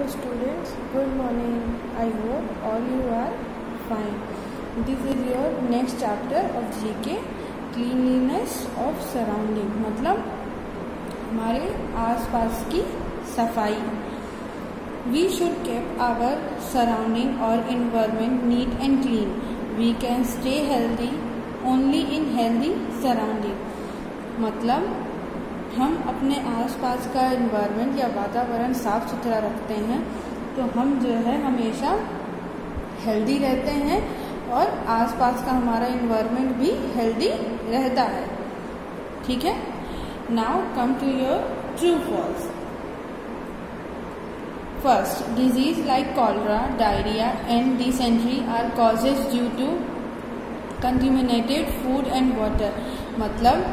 Hello students, good morning. I hope all you are fine. This is your next chapter of GK, cleanliness of surrounding. मतलब हमारे आसपास की सफाई. We should keep our surrounding or environment neat and clean. We can stay healthy only in healthy surrounding. मतलब हम अपने आसपास का एनवायरनमेंट या वातावरण साफ सुथरा रखते हैं तो हम जो है हमेशा हेल्दी रहते हैं और आसपास का हमारा एनवायरनमेंट भी हेल्दी रहता है. ठीक है. Now come to your true false. First, disease like cholera, diarrhoea and dysentery are causes due to contaminated food and water. मतलब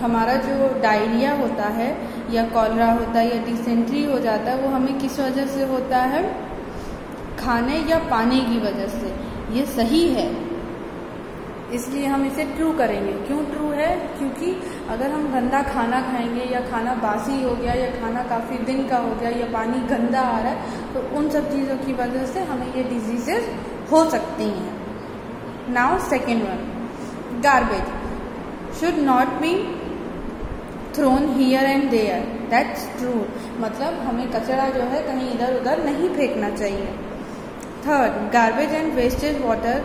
हमारा जो डायरिया होता है या कॉलरा होता है या डिसेंट्री हो जाता है वो हमें किस वजह से होता है? खाने या पानी की वजह से. ये सही है, इसलिए हम इसे ट्रू करेंगे. क्यों ट्रू है? क्योंकि अगर हम गंदा खाना खाएंगे या खाना बासी हो गया या खाना काफ़ी दिन का हो गया या पानी गंदा आ रहा है तो उन सब चीज़ों की वजह से हमें ये डिजीजेस हो सकती हैं. Now second one, garbage should not be thrown here and there. That's true. मतलब हमें कचरा जो है कहीं इधर उधर नहीं फेंकना चाहिए. Third, garbage and wastage water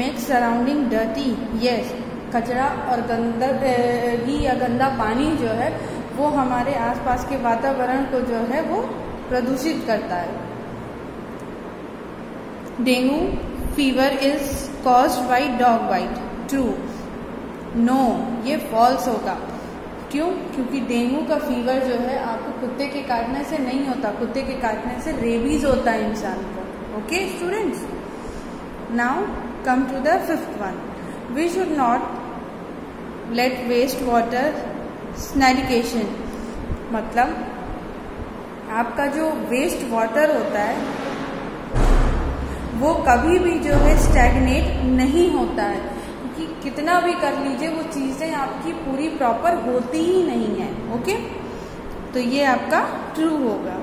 make surrounding dirty. Yes, कचरा और गंदगी या गंदा पानी जो है वो हमारे आसपास के वातावरण को जो है वो प्रदूषित करता है. Dengue fever is caused by dog bite. True. No, ये फॉल्स होगा. क्यों? क्योंकि डेंगू का फीवर जो है आपको कुत्ते के काटने से नहीं होता. कुत्ते के काटने से रेबीज होता है इंसान को. Okay students. Now come to the fifth one. We should not let waste water stagnation. मतलब आपका जो वेस्ट वाटर होता है वो कभी भी जो है स्टैग्नेट नहीं होता है. कि कितना भी कर लीजिए वो चीज़ें आपकी पूरी प्रॉपर होती ही नहीं है. ओके, तो ये आपका ट्रू होगा.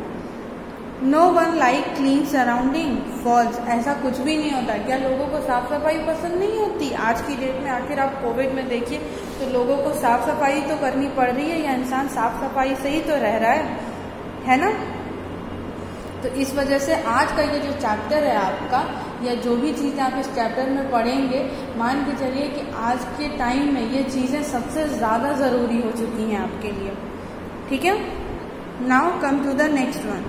No one like clean surrounding. False. ऐसा कुछ भी नहीं होता. क्या लोगों को साफ सफाई पसंद नहीं होती? आज की डेट में आखिर आप कोविड में देखिए तो लोगों को साफ सफाई तो करनी पड़ रही है या इंसान साफ सफाई से ही तो रह रहा है ना. तो इस वजह से आज का ये जो चैप्टर है आपका या जो भी चीज़ें आप इस चैप्टर में पढ़ेंगे मान के चलिए कि आज के टाइम में ये चीज़ें सबसे ज़्यादा ज़रूरी हो चुकी हैं आपके लिए. ठीक है. Now come to the next one.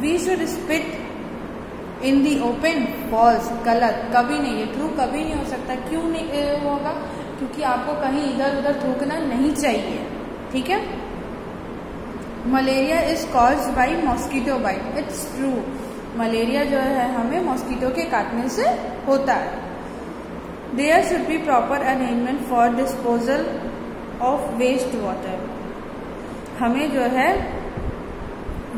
We should spit in the open. False. गलत. कभी नहीं. ये ट्रू कभी नहीं हो सकता. क्यों नहीं होगा? क्योंकि आपको कहीं इधर उधर थूकना नहीं चाहिए. ठीक है. Malaria is caused by mosquito bite. It's true. Malaria जो है हमें मॉस्किटो के काटने से होता है. There should be proper arrangement for disposal of waste water. हमें जो है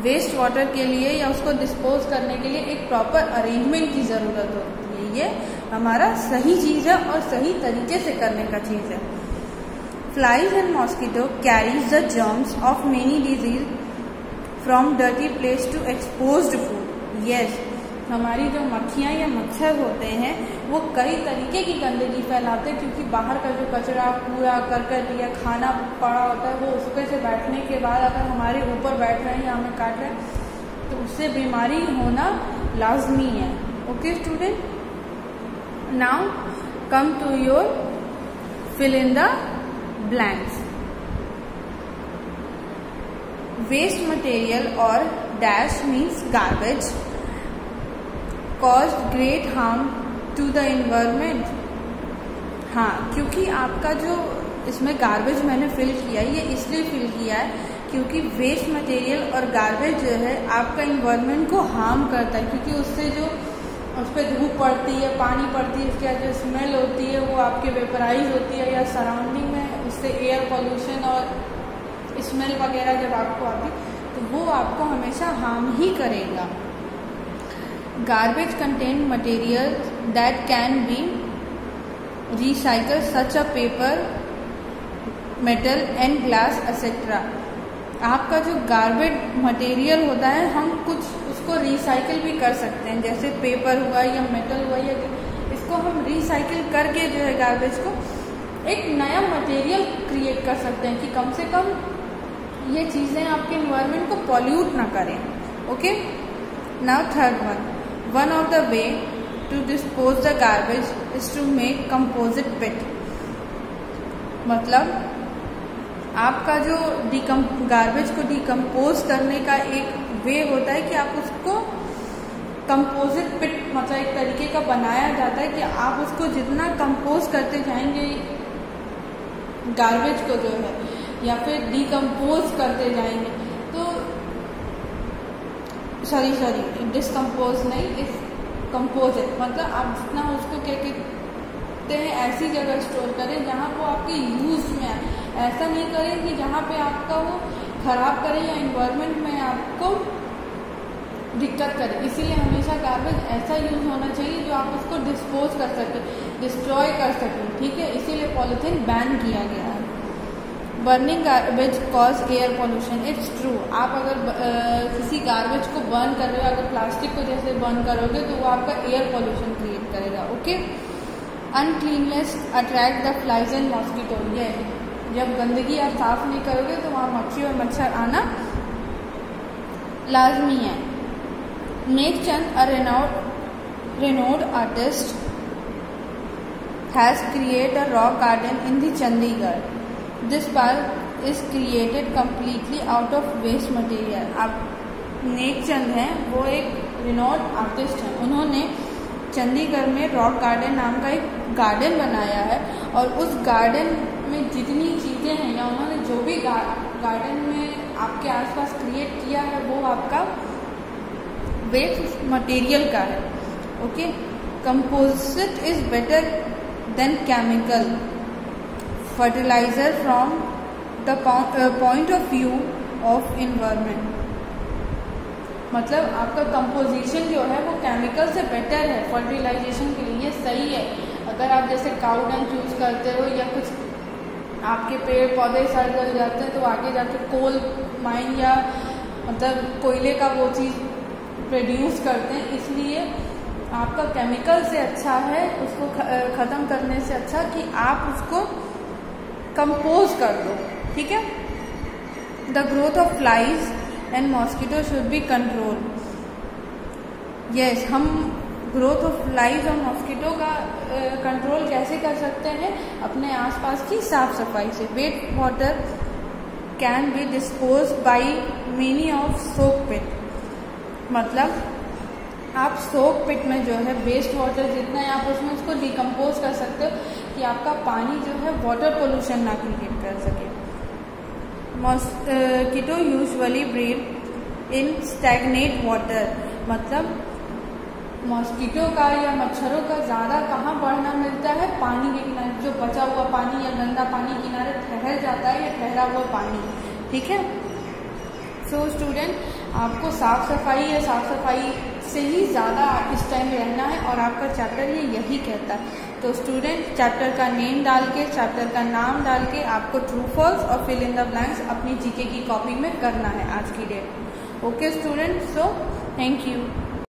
वेस्ट वाटर के लिए या उसको डिस्पोज करने के लिए एक प्रॉपर अरेंजमेंट की ज़रूरत होती है. ये हमारा सही चीज़ है और सही तरीके से करने का चीज़ है. Flies and mosquito carries the germs of many disease from dirty place to exposed food. Yes, हमारी जो मक्खियाँ या मच्छर होते हैं वो कई तरीके की गंदगी फैलाते हैं क्योंकि बाहर का जो कचरा कूड़ा करकट या खाना पड़ा होता है वो उस पर से बैठने के बाद अगर हमारे ऊपर बैठ रहे हैं या हमें काट रहे हैं तो उससे बीमारी होना लाजमी है. Okay student. Now come to your fill in the blanks. Waste material or dash means garbage caused great harm to the environment. हाँ, क्योंकि आपका जो इसमें गार्बेज मैंने फिल किया है ये इसलिए फिल किया है क्योंकि वेस्ट मटेरियल और गार्बेज जो है आपका इन्वायरमेंट को हार्म करता है. क्योंकि उससे जो उस पर धूप पड़ती है, पानी पड़ती है, उसकी जो स्मेल होती है वो आपके वेपराइज होती है या सराउंडिंग में उससे एयर पोल्यूशन और स्मेल वगैरह जब आपको आती तो वो आपको हमेशा हार्म ही करेगा. Garbage contain material that can be recycle such a paper, metal and glass etcetera. आपका जो गार्बेज मटेरियल होता है हम कुछ उसको रिसाइकिल भी कर सकते हैं, जैसे पेपर हुआ या मेटल हुआ या इसको हम रिसाइकिल करके जो है गार्बेज को एक नया मटेरियल क्रिएट कर सकते हैं कि कम से कम ये चीज़ें आपके इन्वायरमेंट को पॉल्यूट ना करें। Okay, now third one of the way to dispose the garbage is to make composite pit. मतलब आपका जो गार्बेज को डिकम्पोज करने का एक वे होता है कि आप उसको कंपोजिट पिट मतलब एक तरीके का बनाया जाता है कि आप उसको जितना कंपोज करते जाएंगे गार्बेज को जो है या फिर डिकम्पोज करते जाएंगे तो सॉरी डिस्कम्पोज नहीं, इस कंपोजिट मतलब आप जितना उसको क्या कहते हैं ऐसी जगह स्टोर करें जहाँ वो आपके यूज में आए। ऐसा नहीं करें कि जहाँ पे आपका वो खराब करे या इन्वायरमेंट में आपको दिक्कत करे। इसीलिए हमेशा गार्बेज ऐसा यूज होना चाहिए जो आप उसको डिस्पोज कर सकें, डिस्ट्रॉय कर सकें। ठीक है, इसीलिए पॉलीथीन बैन किया गया है। Burning garbage cause air pollution, it's true. आप अगर किसी गार्बेज को बर्न कर रहे हो, अगर प्लास्टिक को जैसे बर्न करोगे तो वो आपका एयर पोल्यूशन क्रिएट करेगा। Okay, uncleanness attract the flies and mosquito. ये जब गंदगी आप साफ नहीं करोगे तो वहाँ मक्खी और मच्छर आना लाजमी है। नेक चंद, a renowned artist, has created a rock garden in the Chandigarh. This park is created completely out of waste material. आप नेक चंद हैं, वो एक रिनोड आर्टिस्ट हैं। उन्होंने चंडीगढ़ में रॉक गार्डन नाम का एक गार्डन बनाया है और उस गार्डन में जितनी चीज़ें हैं या उन्होंने जो भी गार्डन में आपके आसपास क्रिएट किया है वो आपका वेस्ट मटेरियल का है। Okay, composite is better than chemical fertiliser from the point of view of environment. मतलब आपका कंपोजिशन जो है वो केमिकल से बेटर है फर्टिलाइजेशन के लिए, ये सही है। अगर आप जैसे काउ डंग यूज करते हो या कुछ आपके पेड़ पौधे सड़ गल जाते हैं तो आगे जाके कोल माइन या मतलब कोयले का वो चीज़ प्रोड्यूस करते हैं, इसलिए आपका केमिकल से अच्छा है उसको ख़त्म करने से अच्छा कि आप उसको कंपोज कर दो। ठीक है, the growth of flies and mosquito should be control. Yes, हम ग्रोथ ऑफ फ्लाइज और मॉस्किटो का कंट्रोल कैसे कर सकते हैं? अपने आसपास की साफ सफाई से। Wet water can be dispose by many of soak pit. मतलब आप सोक पिट में जो है वेस्ट वाटर जितना है आप उसमें उसको डिकम्पोज कर सकते हो कि आपका पानी जो है वाटर पोल्यूशन ना क्रिएट कर सके। मॉस्किटो यूजुअली ब्रीड इन स्टैग्नेट वाटर। मतलब मॉस्किटो का या मच्छरों का ज़्यादा कहाँ बढ़ना मिलता है? पानी के किनारे, जो बचा हुआ पानी या गंदा पानी किनारे ठहर जाता है या ठहरा हुआ पानी। ठीक है, सो स्टूडेंट आपको साफ सफाई से ही ज़्यादा इस टाइम रहना है और आपका चैप्टर ये यही कहता है। तो स्टूडेंट चैप्टर का नेम डाल के, चैप्टर का नाम डाल के आपको ट्रू फॉल्स और फिल इन द ब्लैंक्स अपनी जीके की कॉपी में करना है आज की date. Okay student, so thank you.